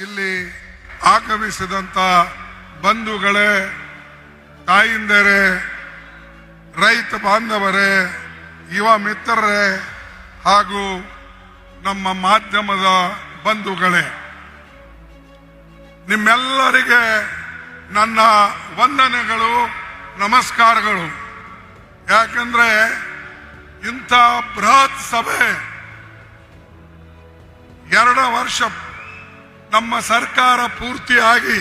ಇಲ್ಲಿ ಆಗಮಿಸಿದಂತ ಬಂಧುಗಳೇ, ತಾಯಿಂದರೇ, ರೈತ ಬಾಂಧವರೇ, ಯುವ ಮಿತ್ರರೇ ಹಾಗೂ ನಮ್ಮ ಮಾಧ್ಯಮದ ಬಂಧುಗಳೇ, ನಿಮ್ಮೆಲ್ಲರಿಗೆ ನನ್ನ ವಂದನೆಗಳು, ನಮಸ್ಕಾರಗಳು. ಯಾಕಂದ್ರೆ ಇಂಥ ಬೃಹತ್ ಸಭೆ 2 ವರ್ಷ ನಮ್ಮ ಸರ್ಕಾರ ಪೂರ್ತಿಯಾಗಿ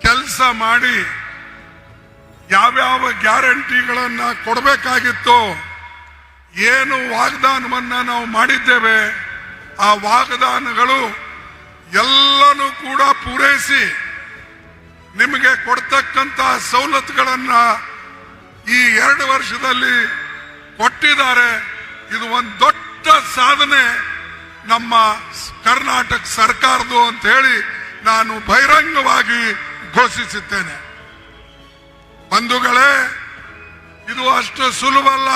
ಕೆಲಸ ಮಾಡಿ ಯಾವ್ಯಾವ ಗ್ಯಾರಂಟಿಗಳನ್ನ ಕೊಡಬೇಕಾಗಿತ್ತು, ಏನು ವಾಗ್ದಾನವನ್ನ ನಾವು ಮಾಡಿದ್ದೇವೆ, ಆ ವಾಗ್ದಾನಗಳು ಎಲ್ಲನೂ ಕೂಡ ಪೂರೈಸಿ ನಿಮಗೆ ಕೊಡ್ತಕ್ಕಂತ ಸವಲತ್ತುಗಳನ್ನ ಈ 2 ವರ್ಷದಲ್ಲಿ ಕೊಟ್ಟಿದ್ದಾರೆ. ಇದು ಒಂದು ದೊಡ್ಡ ಸಾಧನೆ ನಮ್ಮ ಕರ್ನಾಟಕ ಸರ್ಕಾರದ್ದು ಅಂತ ಹೇಳಿ ನಾನು ಬಹಿರಂಗವಾಗಿ ಘೋಷಿಸುತ್ತೇನೆ. ಬಂಧುಗಳೇ, ಇದು ಅಷ್ಟು ಸುಲಭಲ್ಲ.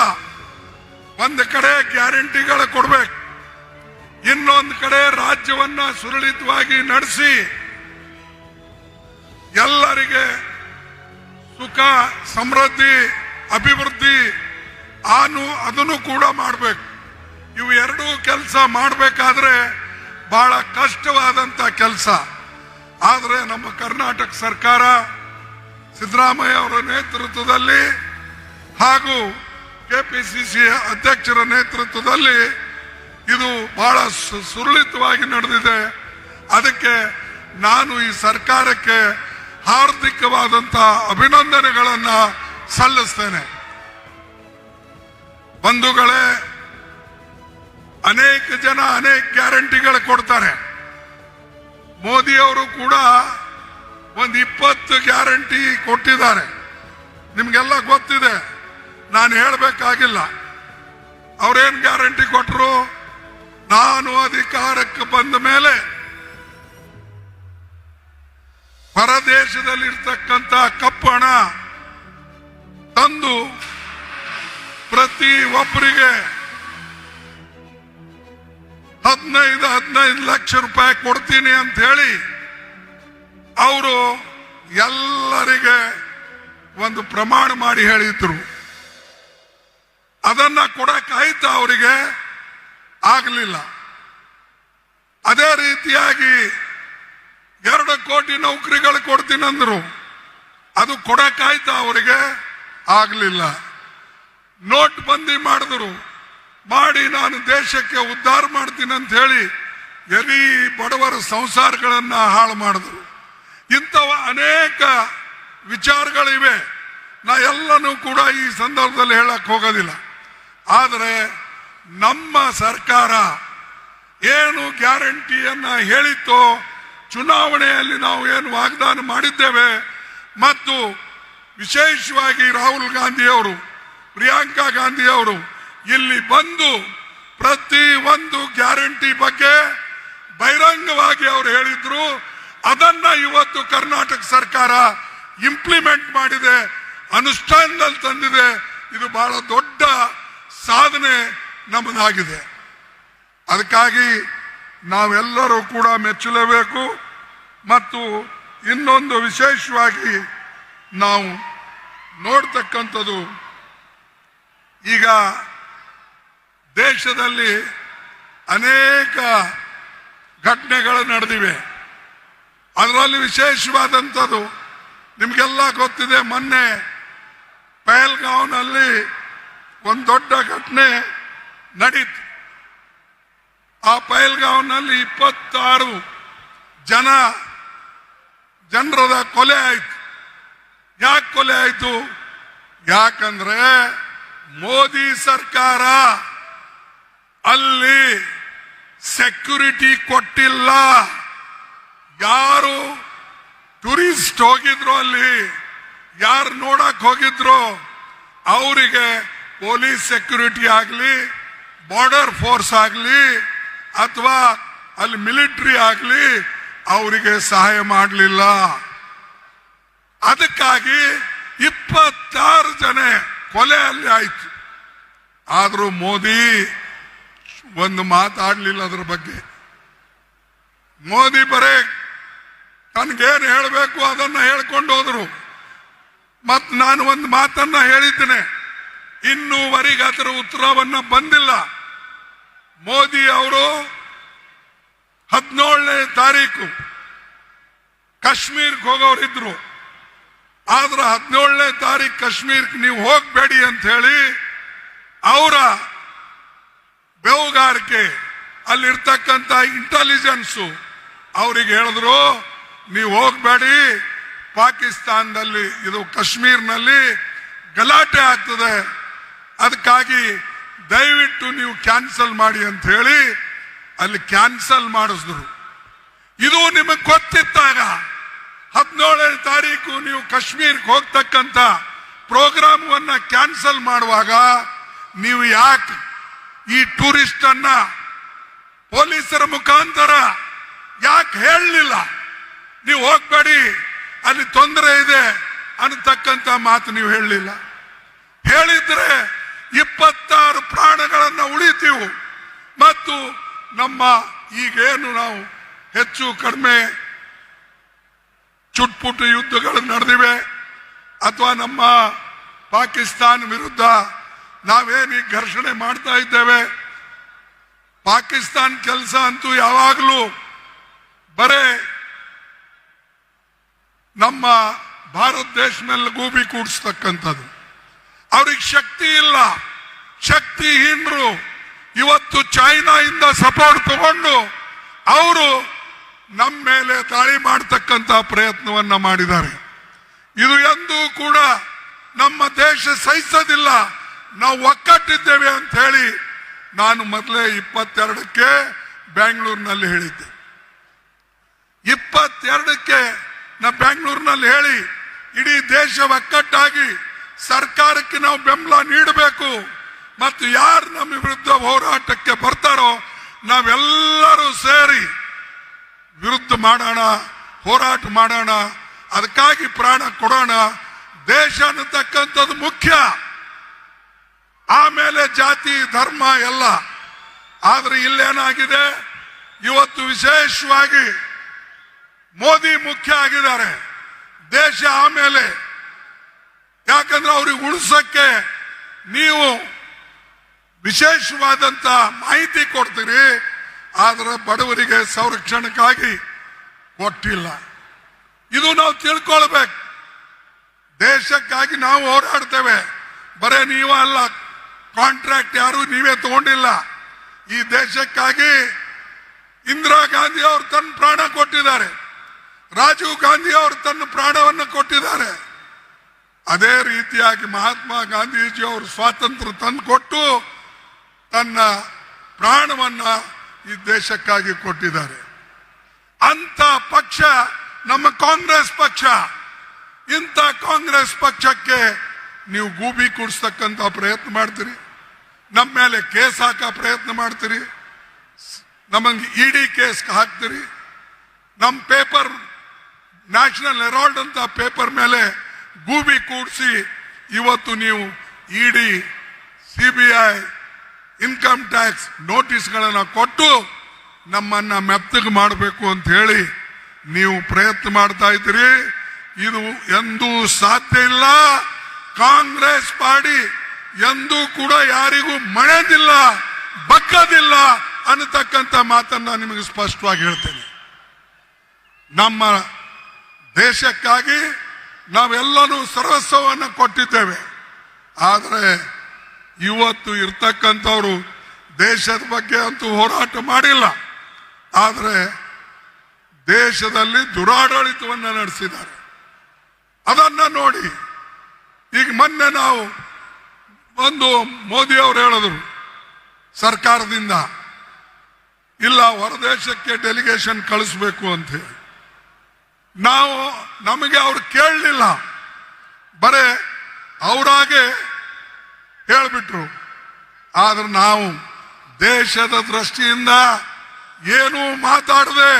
ಒಂದು ಕಡೆ ಗ್ಯಾರಂಟಿಗಳು ಕೊಡ್ಬೇಕು, ಇನ್ನೊಂದು ಕಡೆ ರಾಜ್ಯವನ್ನ ಸುರಳಿತವಾಗಿ ನಡೆಸಿ ಎಲ್ಲರಿಗೆ ಸುಖ, ಸಮೃದ್ಧಿ, ಅಭಿವೃದ್ಧಿ ಅದನ್ನು ಕೂಡ ಮಾಡಬೇಕು. ಇವು ಎರಡೂ ಕೆಲಸ ಮಾಡಬೇಕಾದ್ರೆ ಬಹಳ ಕಷ್ಟವಾದಂತ ಕೆಲಸ. ಆದರೆ ನಮ್ಮ ಕರ್ನಾಟಕ ಸರ್ಕಾರ ಸಿದ್ದರಾಮಯ್ಯ ಅವರ ನೇತೃತ್ವದಲ್ಲಿ ಹಾಗೂ ಕೆಪಿಸಿಸಿ ಅಧ್ಯಕ್ಷರ ನೇತೃತ್ವದಲ್ಲಿ ಇದು ಬಹಳ ಸುರಳಿತವಾಗಿ ನಡೆದಿದೆ. ಅದಕ್ಕೆ ನಾನು ಈ ಸರ್ಕಾರಕ್ಕೆ ಹಾರ್ದಿಕವಾದಂತಹ ಅಭಿನಂದನೆಗಳನ್ನ ಸಲ್ಲಿಸ್ತೇನೆ. ಬಂಧುಗಳೇ, ಅನೇಕ ಜನ ಅನೇಕ ಗ್ಯಾರಂಟಿಗಳು ಕೊಡ್ತಾರೆ. ಮೋದಿ ಅವರು ಕೂಡ ಒಂದು 20 ಗ್ಯಾರಂಟಿ ಕೊಟ್ಟಿದ್ದಾರೆ. ನಿಮ್ಗೆಲ್ಲ ಗೊತ್ತಿದೆ, ನಾನು ಹೇಳಬೇಕಾಗಿಲ್ಲ. ಅವ್ರೇನ್ ಗ್ಯಾರಂಟಿ ಕೊಟ್ಟರು? ನಾನು ಅಧಿಕಾರಕ್ಕೆ ಬಂದ ಮೇಲೆ ಹೊರದೇಶದಲ್ಲಿರ್ತಕ್ಕಂಥ ಕಪ್ಪು ಹಣ ತಂದು ಪ್ರತಿ ಒಬ್ಬರಿಗೆ 15 ಲಕ್ಷ ರೂಪಾಯಿ ಕೊಡ್ತೀನಿ ಅಂತ ಹೇಳಿ ಅವರು ಎಲ್ಲರಿಗೆ ಒಂದು ಪ್ರಮಾಣ ಮಾಡಿ ಹೇಳಿದ್ರು. ಅದನ್ನ ಕೊಡಕ್ಕಾಯ್ತಾ? ಅವರಿಗೆ ಆಗಲಿಲ್ಲ. ಅದೇ ರೀತಿಯಾಗಿ 2 ಕೋಟಿ ನೌಕರಿಗಳು ಕೊಡ್ತೀನಂದ್ರು, ಅದು ಕೊಡಕ್ಕಾಯ್ತಾ? ಅವರಿಗೆ ಆಗಲಿಲ್ಲ. ನೋಟ್ ಬಂದಿ ಮಾಡಿದ್ರು, ಮಾಡಿ ನಾನು ದೇಶಕ್ಕೆ ಉದ್ಧಾರ ಮಾಡ್ತೀನಿ ಅಂತ ಹೇಳಿ ಎಲ್ಲಿ ಬಡವರ ಸಂಸಾರಗಳನ್ನ ಹಾಳು ಮಾಡಿದ್ರು. ಇಂಥವ ಅನೇಕ ವಿಚಾರಗಳಿವೆ. ನಾ ಎಲ್ಲನೂ ಕೂಡ ಈ ಸಂದರ್ಭದಲ್ಲಿ ಹೇಳಕ್ ಹೋಗೋದಿಲ್ಲ. ಆದರೆ ನಮ್ಮ ಸರ್ಕಾರ ಏನು ಗ್ಯಾರಂಟಿಯನ್ನ ಹೇಳಿತ್ತೋ, ಚುನಾವಣೆಯಲ್ಲಿ ನಾವು ಏನು ವಾಗ್ದಾನ ಮಾಡಿದ್ದೇವೆ, ಮತ್ತು ವಿಶೇಷವಾಗಿ ರಾಹುಲ್ ಗಾಂಧಿ ಅವರು, ಪ್ರಿಯಾಂಕಾ ಗಾಂಧಿ ಅವರು ಇಲ್ಲಿ ಬಂದು ಪ್ರತಿ ಒಂದು ಗ್ಯಾರಂಟಿ ಬಗ್ಗೆ ಬಹಿರಂಗವಾಗಿ ಅವರು ಹೇಳಿದ್ರು. ಅದನ್ನ ಇವತ್ತು ಕರ್ನಾಟಕ ಸರ್ಕಾರ ಇಂಪ್ಲಿಮೆಂಟ್ ಮಾಡಿದೆ, ಅನುಷ್ಠಾನದಲ್ಲಿ ತಂದಿದೆ. ಇದು ಬಹಳ ದೊಡ್ಡ ಸಾಧನೆ ನಮ್ಮದಾಗಿದೆ. ಅದಕ್ಕಾಗಿ ನಾವೆಲ್ಲರೂ ಕೂಡ ಮೆಚ್ಚಲೇಬೇಕು. ಮತ್ತು ಇನ್ನೊಂದು ವಿಶೇಷವಾಗಿ ನಾವು ನೋಡ್ತಕ್ಕಂಥದ್ದು, ಈಗ ದೇಶದಲ್ಲಿ ಅನೇಕ ಘಟನೆಗಳು ನಡೆದಿವೆ. ಅದರಲ್ಲಿ ವಿಶೇಷವಾದಂಥದ್ದು ನಿಮಗೆಲ್ಲ ಗೊತ್ತಿದೆ. ಮೊನ್ನೆ ಪಹಲ್ಗಾಂವ್ನಲ್ಲಿ ಒಂದು ದೊಡ್ಡ ಘಟನೆ ನಡೀತು. ಆ ಪಹಲ್ಗಾಂವ್ನಲ್ಲಿ 26 ಜನರದ ಕೊಲೆ ಆಯ್ತು. ಯಾಕೆ ಕೊಲೆ ಆಯ್ತು? ಯಾಕಂದ್ರೆ ಮೋದಿ ಸರ್ಕಾರ ಅಲ್ಲಿ ಸೆಕ್ಯೂರಿಟಿ ಕೊಟ್ಟಿಲ್ಲ. ಯಾರು ಟೂರಿಸ್ಟ್ ಹೋಗಿದ್ರು, ಅಲ್ಲಿ ಯಾರು ನೋಡಕ್ ಹೋಗಿದ್ರು, ಅವರಿಗೆ ಪೊಲೀಸ್ ಸೆಕ್ಯೂರಿಟಿ ಆಗಲಿ, ಬಾರ್ಡರ್ ಫೋರ್ಸ್ ಆಗಲಿ, ಅಥವಾ ಅಲ್ಲಿ ಮಿಲಿಟರಿ ಆಗಲಿ ಅವರಿಗೆ ಸಹಾಯ ಮಾಡಲಿಲ್ಲ. ಅದಕ್ಕಾಗಿ 26 ಜನ ಕೊಲೆ ಅಲ್ಲಿ ಆಯ್ತು. ಆದ್ರೂ ಮೋದಿ ಒಂದು ಮಾತಾಡ್ಲಿಲ್ಲ ಅದ್ರ ಬಗ್ಗೆ. ಮೋದಿ ಬರೇ ತನ್ಗೇನು ಹೇಳಬೇಕು ಅದನ್ನ ಹೇಳ್ಕೊಂಡು ಹೋದ್ರು. ಮತ್ ನಾನು ಒಂದು ಮಾತನ್ನ ಹೇಳಿದ್ದೇನೆ, ಇನ್ನೂವರೆಗೆ ಅದರ ಉತ್ತರವನ್ನ ಬಂದಿಲ್ಲ. ಮೋದಿ ಅವರು 17ನೇ ತಾರೀಕು ಕಾಶ್ಮೀರ್ಗೆ ಹೋಗೋರಿದ್ರು. ಆದ್ರೆ 17ನೇ ತಾರೀಕು ಕಾಶ್ಮೀರ್ಗೆ ನೀವು ಹೋಗ್ಬೇಡಿ ಅಂತ ಹೇಳಿ ಅವರ ಬೆವುಗಾರಿಕೆ ಅಲ್ಲಿರ್ತಕ್ಕಂಥ ಇಂಟೆಲಿಜೆನ್ಸು ಅವರಿಗೆ ಹೇಳಿದ್ರು, ನೀವು ಹೋಗ್ಬೇಡಿ, ಪಾಕಿಸ್ತಾನದಲ್ಲಿ ಇದು ಕಾಶ್ಮೀರ್ನಲ್ಲಿ ಗಲಾಟೆ ಆಗ್ತದೆ, ಅದಕ್ಕಾಗಿ ದಯವಿಟ್ಟು ನೀವು ಕ್ಯಾನ್ಸಲ್ ಮಾಡಿ ಅಂತ ಹೇಳಿ ಅಲ್ಲಿ ಕ್ಯಾನ್ಸಲ್ ಮಾಡಿಸಿದ್ರು. ಇದು ನಿಮಗೆ ಗೊತ್ತಿದ್ದಾಗ 17ನೇ ತಾರೀಕು ನೀವು ಕಾಶ್ಮೀರ್ಗೆ ಹೋಗ್ತಕ್ಕಂಥ ಪ್ರೋಗ್ರಾಮವನ್ನ ಕ್ಯಾನ್ಸಲ್ ಮಾಡುವಾಗ ನೀವು ಯಾಕೆ ಈ ಟೂರಿಸ್ಟ್ ಅನ್ನ ಪೊಲೀಸರ ಮುಖಾಂತರ ಯಾಕೆ ಹೇಳಲಿಲ್ಲ? ನೀವು ಹೋಗ್ಬೇಡಿ, ಅಲ್ಲಿ ತೊಂದರೆ ಇದೆ ಅನ್ನತಕ್ಕಂಥ ಮಾತು ನೀವು ಹೇಳಲಿಲ್ಲ. ಹೇಳಿದ್ರೆ 26 ಪ್ರಾಣಗಳನ್ನ ಉಳಿತೀವು. ಮತ್ತು ನಮ್ಮ ಈಗೇನು ನಾವು ಹೆಚ್ಚು ಕಡಿಮೆ ಚುಟ್ಪುಟ್ಟು ಯುದ್ಧಗಳು ನಡೆದಿವೆ, ಅಥವಾ ನಮ್ಮ ಪಾಕಿಸ್ತಾನ ವಿರುದ್ಧ ನಾವೇನು ಘರ್ಷಣೆ ಮಾಡ್ತಾ ಇದ್ದೇವೆ, ಪಾಕಿಸ್ತಾನ ಕೆಲಸ ಅಂತೂ ಯಾವಾಗಲೂ ಬರೇ ನಮ್ಮ ಭಾರತ ದೇಶ ಮೇಲೆ ಗೂಬಿ ಕೂಡಿಸ್ತಕ್ಕಂಥದ್ದು. ಅವ್ರಿಗೆ ಶಕ್ತಿ ಇಲ್ಲ, ಶಕ್ತಿಹೀನರು. ಇವತ್ತು ಚೈನಾದಿಂದ ಸಪೋರ್ಟ್ ತಗೊಂಡು ಅವರು ನಮ್ಮ ಮೇಲೆ ದಾಳಿ ಮಾಡತಕ್ಕಂಥ ಪ್ರಯತ್ನವನ್ನ ಮಾಡಿದ್ದಾರೆ. ಇದು ಎಂದೂ ಕೂಡ ನಮ್ಮ ದೇಶ ಸಹಿಸೋದಿಲ್ಲ. ನಾವು ಒಕ್ಕಟ್ಟಿದ್ದೇವೆ ಅಂತ ಹೇಳಿ ನಾನು ಮೊದಲೇ 22ಕ್ಕೆ ಬೆಂಗಳೂರಿನಲ್ಲಿ ಹೇಳಿದ್ದೆ. 22ಕ್ಕೆ ನಾ ಬೆಂಗಳೂರಿನಲ್ಲಿ ಹೇಳಿ ಇಡೀ ದೇಶ ಒಕ್ಕಟ್ಟಾಗಿ ಸರ್ಕಾರಕ್ಕೆ ನಾವು ಬೆಂಬಲ ನೀಡಬೇಕು. ಮತ್ತು ಯಾರು ನಮ್ಮ ವಿರುದ್ಧ ಹೋರಾಟಕ್ಕೆ ಬರ್ತಾರೋ ನಾವೆಲ್ಲರೂ ಸೇರಿ ವಿರುದ್ಧ ಮಾಡೋಣ, ಹೋರಾಟ ಮಾಡೋಣ, ಅದಕ್ಕಾಗಿ ಪ್ರಾಣ ಕೊಡೋಣ. ದೇಶ ಅನ್ನತಕ್ಕಂಥದ್ದು ಮುಖ್ಯ, ಆಮೇಲೆ ಜಾತಿ ಧರ್ಮ ಎಲ್ಲ. ಆದ್ರೆ ಇಲ್ಲೇನಾಗಿದೆ, ಇವತ್ತು ವಿಶೇಷವಾಗಿ ಮೋದಿ ಮುಖ್ಯ ಆಗಿದ್ದಾರೆ, ದೇಶ ಆಮೇಲೆ. ಯಾಕಂದ್ರೆ ಅವ್ರಿಗೆ ಉಳಿಸಕ್ಕೆ ನೀವು ವಿಶೇಷವಾದಂತ ಮಾಹಿತಿ ಕೊಡ್ತೀರಿ, ಆದ್ರೆ ಬಡವರಿಗೆ ಸಂರಕ್ಷಣೆಗಾಗಿ ಕೊಟ್ಟಿಲ್ಲ. ಇದು ನಾವು ತಿಳ್ಕೊಳ್ಬೇಕು. ದೇಶಕ್ಕಾಗಿ ನಾವು ಹೋರಾಡ್ತೇವೆ, ಬರೇ ನೀವ ಅಲ್ಲ, ಕಾಂಟ್ರಾಕ್ಟ್ ಯಾರು ನೀವೇ ತಗೊಂಡಿಲ್ಲ. ಈ ದೇಶಕ್ಕಾಗಿ ಇಂದಿರಾ ಗಾಂಧಿ ಅವರು ತನ್ನ ಪ್ರಾಣ ಕೊಟ್ಟಿದ್ದಾರೆ, ರಾಜೀವ್ ಗಾಂಧಿ ಅವರು ತನ್ನ ಪ್ರಾಣವನ್ನು ಕೊಟ್ಟಿದ್ದಾರೆ. ಅದೇ ರೀತಿಯಾಗಿ ಮಹಾತ್ಮ ಗಾಂಧೀಜಿ ಅವರು ಸ್ವಾತಂತ್ರ್ಯ ತಂದು ಕೊಟ್ಟು ತನ್ನ ಪ್ರಾಣವನ್ನ ಈ ದೇಶಕ್ಕಾಗಿ ಕೊಟ್ಟಿದ್ದಾರೆ. ಅಂತ ಪಕ್ಷ ನಮ್ಮ ಕಾಂಗ್ರೆಸ್ ಪಕ್ಷ. ಇಂಥ ಕಾಂಗ್ರೆಸ್ ಪಕ್ಷಕ್ಕೆ ನೀವು ಗೂಬಿ ಕೂಡಿಸ್ತಕ್ಕಂಥ ಪ್ರಯತ್ನ ಮಾಡ್ತೀರಿ, ನಮ್ಮ ಮೇಲೆ ಕೇಸ್ ಹಾಕೋ ಪ್ರಯತ್ನ ಮಾಡ್ತೀರಿ, ನಮಗೆ ಇಡಿ ಕೇಸ್ ಹಾಕ್ತೀರಿ. ನಮ್ಮ ಪೇಪರ್ ನ್ಯಾಷನಲ್ ಹೆರಾಲ್ಡ್ ಅಂತ ಪೇಪರ್ ಮೇಲೆ ಗೂಬಿ ಕೂಡಿಸಿ ಇವತ್ತು ನೀವು ಇಡಿ, ಸಿಬಿಐ, ಇನ್ಕಮ್ ಟ್ಯಾಕ್ಸ್ ನೋಟಿಸ್ಗಳನ್ನ ಕೊಟ್ಟು ನಮ್ಮನ್ನ ಮೆತ್ತಗೆ ಮಾಡಬೇಕು ಅಂತ ಹೇಳಿ ನೀವು ಪ್ರಯತ್ನ ಮಾಡ್ತಾ ಇದ್ದೀರಿ. ಇದು ಎಂದೂ ಸಾಧ್ಯ ಇಲ್ಲ. ಕಾಂಗ್ರೆಸ್ ಪಾರ್ಟಿ ಎಂದೂ ಕೂಡ ಯಾರಿಗೂ ಮಣೆದಿಲ್ಲ, ಬಕ್ಕದಿಲ್ಲ ಅನ್ನತಕ್ಕಂಥ ಮಾತನ್ನ ನಿಮಗೆ ಸ್ಪಷ್ಟವಾಗಿ ಹೇಳ್ತೇನೆ. ನಮ್ಮ ದೇಶಕ್ಕಾಗಿ ನಾವೆಲ್ಲರೂ ಸರ್ವಸ್ವವನ್ನು ಕೊಟ್ಟಿದ್ದೇವೆ. ಆದರೆ ಇವತ್ತು ಇರ್ತಕ್ಕಂಥವ್ರು ದೇಶದ ಬಗ್ಗೆ ಅಂತೂ ಹೋರಾಟ ಮಾಡಿಲ್ಲ, ಆದರೆ ದೇಶದಲ್ಲಿ ದುರಾಡಳಿತವನ್ನು ನಡೆಸಿದ್ದಾರೆ. ಅದನ್ನ ನೋಡಿ ಈಗ ಮೊನ್ನೆ ನಾವು ಒಂದು ಮೋದಿ ಅವರು ಹೇಳಿದ್ರು ಸರ್ಕಾರದಿಂದ, ಇಲ್ಲ ಹೊರದೇಶಕ್ಕೆ ಡೆಲಿಗೇಷನ್ ಕಳಿಸ್ಬೇಕು ಅಂತ ಹೇಳಿ. ನಮಗೆ ಅವ್ರು ಕೇಳಲಿಲ್ಲ, ಬರೇ ಅವರಾಗೆ ಹೇಳ್ಬಿಟ್ರು. ಆದ್ರೆ ನಾವು ದೇಶದ ದೃಷ್ಟಿಯಿಂದ ಏನೂ ಮಾತಾಡದೆ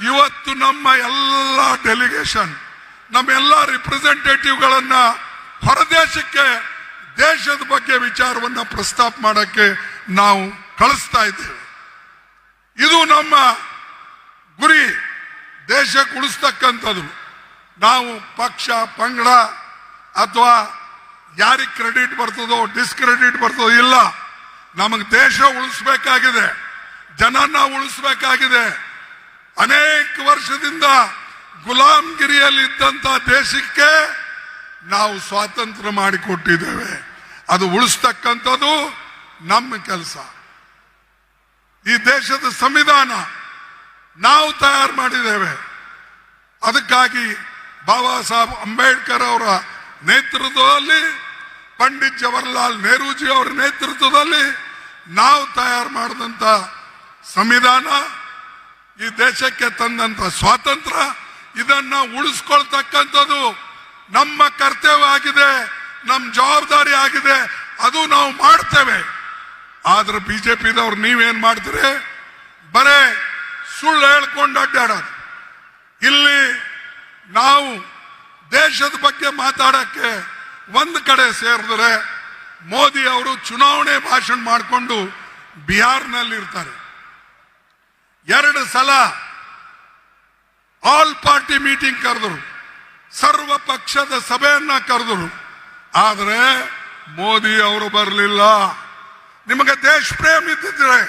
ಇವತ್ತು ನಮ್ಮ ಎಲ್ಲ ಡೆಲಿಗೇಷನ್, ನಮ್ಮೆಲ್ಲ ರಿಪ್ರೆಸೆಂಟೇಟಿವ್ಗಳನ್ನ ಹೊರದೇಶಕ್ಕೆ ದೇಶದ ಬಗ್ಗೆ ವಿಚಾರವನ್ನ ಪ್ರಸ್ತಾಪ ಮಾಡಕ್ಕೆ ನಾವು ಕಳಿಸ್ತಾ ಇದ್ದೇವೆ. ಇದು ನಮ್ಮ ಗುರಿ ದೇಶಕ್ಕೆ ಉಳಿಸ್ತಕ್ಕಂಥದ್ದು. ನಾವು ಪಕ್ಷ ಪಂಗಡ ಅಥವಾ ಯಾರಿಗೆ ಕ್ರೆಡಿಟ್ ಬರ್ತದೋ ಡಿಸ್ಕ್ರೆಡಿಟ್ ಬರ್ತದೋ ಇಲ್ಲ. ನಮಗೆ ದೇಶ ಉಳಿಸ್ಬೇಕಾಗಿದೆ, ಜನನ ಉಳಿಸ್ಬೇಕಾಗಿದೆ. ಅನೇಕ ವರ್ಷದಿಂದ ಗುಲಾಮಗಿರಿಯಲ್ಲಿ ಇದ್ದಂತ ದೇಶಕ್ಕೆ ನಾವು ಸ್ವಾತಂತ್ರ್ಯ ಮಾಡಿಕೊಟ್ಟಿದ್ದೇವೆ. ಅದು ಉಳಿಸ್ತಕ್ಕಂಥದ್ದು ನಮ್ಮ ಕೆಲಸ. ಈ ದೇಶದ ಸಂವಿಧಾನ ನಾವು ತಯಾರು ಮಾಡಿದ್ದೇವೆ. ಅದಕ್ಕಾಗಿ ಬಾಬಾ ಸಾಹೇಬ್ ಅಂಬೇಡ್ಕರ್ ಅವರ ನೇತೃತ್ವದಲ್ಲಿ, ಪಂಡಿತ್ ಜವಾಹರ್ಲಾಲ್ ನೆಹರೂಜಿ ಅವರ ನೇತೃತ್ವದಲ್ಲಿ ನಾವು ತಯಾರು ಮಾಡಿದಂತ ಸಂವಿಧಾನ, ಈ ದೇಶಕ್ಕೆ ತಂದಂತ ಸ್ವಾತಂತ್ರ್ಯ, ಇದನ್ನ ಉಳಿಸ್ಕೊಳ್ತಕ್ಕಂಥದ್ದು ನಮ್ಮ ಕರ್ತವ್ಯ ಆಗಿದೆ, ನಮ್ಮ ಜವಾಬ್ದಾರಿ ಆಗಿದೆ. ಅದು ನಾವು ಮಾಡ್ತೇವೆ. ಆದ್ರೆ ಬಿಜೆಪಿದವ್ರು ನೀವೇನ್ ಮಾಡ್ತೀರಿ? ಬರೇ ಸುಳ್ಳು ಹೇಳ್ಕೊಂಡು ಅಡ್ಡಾಡೋದು. ಇಲ್ಲಿ ನಾವು ದೇಶದ ಬಗ್ಗೆ ಮಾತಾಡಕ್ಕೆ ಒಂದು ಕಡೆ ಸೇರಿದ್ರೆ ಮೋದಿ ಅವರು ಚುನಾವಣೆ ಭಾಷಣ ಮಾಡಿಕೊಂಡು ಬಿಹಾರ್ನಲ್ಲಿ ಇರ್ತಾರೆ. 2 ಸಲ ಆಲ್ ಪಾರ್ಟಿ ಮೀಟಿಂಗ್ ಕರೆದರು, ಸರ್ವ ಪಕ್ಷದ ಸಭೆಯನ್ನ ಕರೆದರು. ಆದರೆ ಮೋದಿ ಅವರು ಬರಲಿಲ್ಲ. ನಿಮಗೆ ದೇಶ ಪ್ರೇಮ ಇದ್ದಿದ್ರೆ,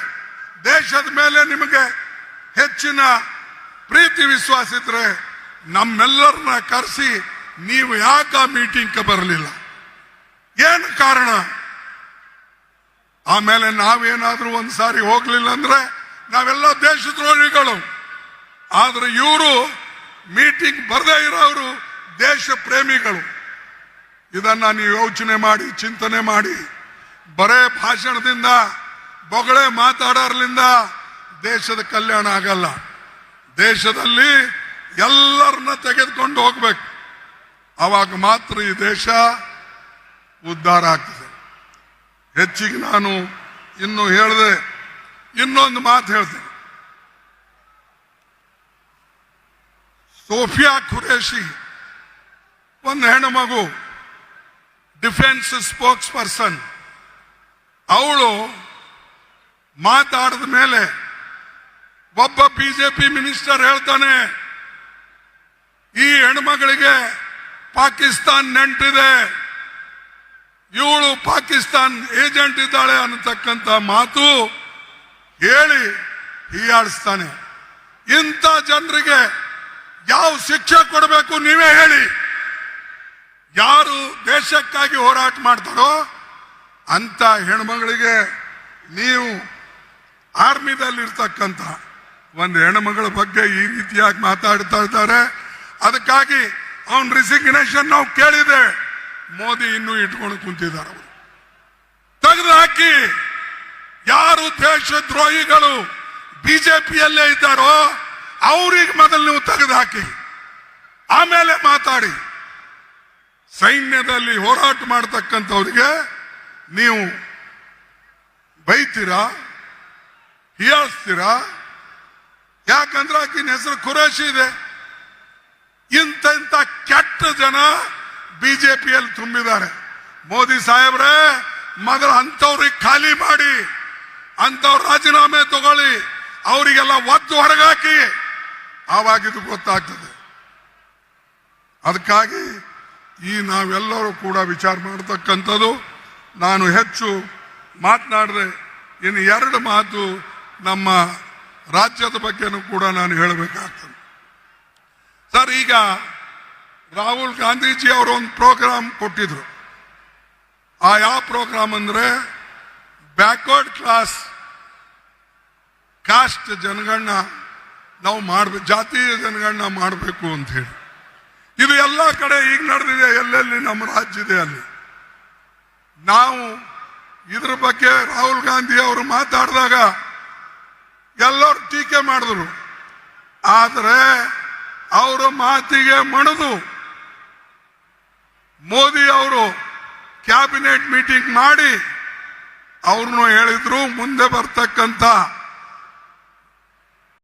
ದೇಶದ ಮೇಲೆ ನಿಮಗೆ ಹೆಚ್ಚಿನ ಪ್ರೀತಿ ವಿಶ್ವಾಸ ಇದ್ರೆ ನಮ್ಮೆಲ್ಲರನ್ನ ಕರೆಸಿ ನೀವು ಯಾಕೆ ಆ ಮೀಟಿಂಗ್ ಬರಲಿಲ್ಲ? ಏನು ಕಾರಣ? ಆಮೇಲೆ ನಾವೇನಾದ್ರೂ ಒಂದ್ಸಾರಿ ಹೋಗ್ಲಿಲ್ಲ ಅಂದ್ರೆ ನಾವೆಲ್ಲ ದೇಶದ್ರೋಹಿಗಳು. ಆದ್ರೆ ಇವರು ಮೀಟಿಂಗ್ ಬರದೇ ಇರೋರು ದೇಶ ಪ್ರೇಮಿಗಳು. ಇದನ್ನ ನೀವು ಯೋಚನೆ ಮಾಡಿ, ಚಿಂತನೆ ಮಾಡಿ. ಬರೇ ಭಾಷಣದಿಂದ, ಬೊಗಳೆ ಮಾತಾಡೋರ್ಲಿಂದ ದೇಶದ ಕಲ್ಯಾಣ ಆಗಲ್ಲ. ದೇಶದಲ್ಲಿ ಎಲ್ಲರನ್ನ ತೆಗೆದುಕೊಂಡು ಹೋಗ್ಬೇಕು. ಅವಾಗ ಮಾತ್ರ ಈ ದೇಶ ಉದ್ಧಾರ ಆಗ್ತದೆ. ಹೆಚ್ಚಿಗೆ ನಾನು ಇನ್ನು ಹೇಳಿದೆ, ಇನ್ನೊಂದು ಮಾತು ಹೇಳ್ತೇನೆ. ಸೋಫಿಯಾ ಖುರೇಶಿ ಒಂದು ಹೆಣ್ಣು ಮಗು, ಡಿಫೆನ್ಸ್ ಸ್ಪೋಕ್ಸ್ ಪರ್ಸನ್. ಅವಳು ಮಾತಾಡಿದ ಮೇಲೆ ಒಬ್ಬ ಬಿಜೆಪಿ ಮಿನಿಸ್ಟರ್ ಹೇಳ್ತಾನೆ, ಈ ಹೆಣ್ಮಗಳಿಗೆ ಪಾಕಿಸ್ತಾನ್ ನೆಂಟಿದೆ, ಇವಳು ಪಾಕಿಸ್ತಾನ್ ಏಜೆಂಟ್ ಇದ್ದಾಳೆ ಅನ್ನತಕ್ಕಂಥ ಮಾತು ಹೇಳಿ ಹೀಯಾಡಿಸ್ತಾನೆ. ಇಂಥ ಜನರಿಗೆ ಯಾವ ಶಿಕ್ಷೆ ಕೊಡಬೇಕು ನೀವೇ ಹೇಳಿ. ಯಾರು ದೇಶಕ್ಕಾಗಿ ಹೋರಾಟ ಮಾಡ್ತಾರೋ ಅಂತ ಹೆಣ್ಮಗಳಿಗೆ ನೀವು ಆರ್ಮಿದಲ್ಲಿರ್ತಕ್ಕಂಥ ಒಂದು ಹೆಣ್ಮಗಳ ಬಗ್ಗೆ ಈ ರೀತಿಯಾಗಿ ಮಾತಾಡ್ತಾ ಇದ್ದಾರೆ. ಅದಕ್ಕಾಗಿ ಅವನ್ ರಿಸಿಗ್ನೇಷನ್ ನಾವು ಕೇಳಿದೆ. ಮೋದಿ ಇನ್ನೂ ಇಟ್ಕೊಂಡು ಕುಂತಿದ್ದಾರೆ. ಅವರು ತೆಗೆದು ಹಾಕಿ. ಯಾರು ದೇಶದ್ರೋಹಿಗಳು ಬಿಜೆಪಿಯಲ್ಲೇ ಇದ್ದಾರೋ ಅವ್ರಿಗೆ ಮೊದಲು ನೀವು ತೆಗೆದು ಹಾಕಿ, ಆಮೇಲೆ ಮಾತಾಡಿ. ಸೈನ್ಯದಲ್ಲಿ ಹೋರಾಟ ಮಾಡತಕ್ಕಂಥವ್ರಿಗೆ ನೀವು ಬೈತೀರಾ, ಹೀಯಾಳಿಸ್ತೀರಾ? ಯಾಕಂದ್ರೆ ಆಕಿನ ಹೆಸರು ಖುರೇಶಿ ಇದೆ. ಇಂಥ ಕೆಟ್ಟ ಜನ ಬಿಜೆಪಿಯಲ್ಲಿ ತುಂಬಿದ್ದಾರೆ. ಮೋದಿ ಸಾಹೇಬ್ರೆ, ಮೊದಲು ಅಂಥವ್ರಿಗೆ ಖಾಲಿ ಮಾಡಿ, ಅಂಥವ್ರ ರಾಜೀನಾಮೆ ತಗೊಳ್ಳಿ, ಅವರಿಗೆಲ್ಲ ಒದ್ದು ಹೊರಗಾಕಿ, ಆವಾಗ ಇದು ಗೊತ್ತಾಗ್ತದೆ. ಅದಕ್ಕಾಗಿ ಈ ನಾವೆಲ್ಲರೂ ಕೂಡ ವಿಚಾರ ಮಾಡತಕ್ಕಂಥದ್ದು. ನಾನು ಹೆಚ್ಚು ಮಾತನಾಡಿದೆ. ಇನ್ನು 2 ಮಾತು ನಮ್ಮ ರಾಜ್ಯದ ಬಗ್ಗೆನೂ ಕೂಡ ನಾನು ಹೇಳಬೇಕಾಗ್ತದೆ. ಸರ್, ಈಗ ರಾಹುಲ್ ಗಾಂಧೀಜಿ ಅವರು ಒಂದು ಪ್ರೋಗ್ರಾಮ್ ಕೊಟ್ಟಿದ್ರು. ಆ ಯಾವ ಪ್ರೋಗ್ರಾಮ್ ಅಂದ್ರೆ ಬ್ಯಾಕ್ವರ್ಡ್ ಕ್ಲಾಸ್ ಕಾಸ್ಟ್ ಜನಗಣನ ನಾವು ಮಾಡಬೇಕು, ಜಾತೀಯ ಜನಗಣನ ಮಾಡಬೇಕು ಅಂತ ಹೇಳಿ. ಇದು ಎಲ್ಲ ಕಡೆ ಈಗ ನಡೆದಿದೆ. ಎಲ್ಲೆಲ್ಲಿ ನಮ್ಮ ರಾಜ್ಯ ಇದೆ ಅಲ್ಲಿ. ನಾವು ಇದ್ರ ಬಗ್ಗೆ ರಾಹುಲ್ ಗಾಂಧಿ ಅವರು ಮಾತಾಡಿದಾಗ ಎಲ್ಲರೂ ಟೀಕೆ ಮಾಡಿದ್ರು. ಆದರೆ ಅವರ ಮಾತಿಗೆ ಮಣಿದು ಮೋದಿ ಅವರು ಕ್ಯಾಬಿನೆಟ್ ಮೀಟಿಂಗ್ ಮಾಡಿ ಅವ್ರನ್ನು ಹೇಳಿದ್ರು, ಮುಂದೆ ಬರ್ತಕ್ಕಂಥ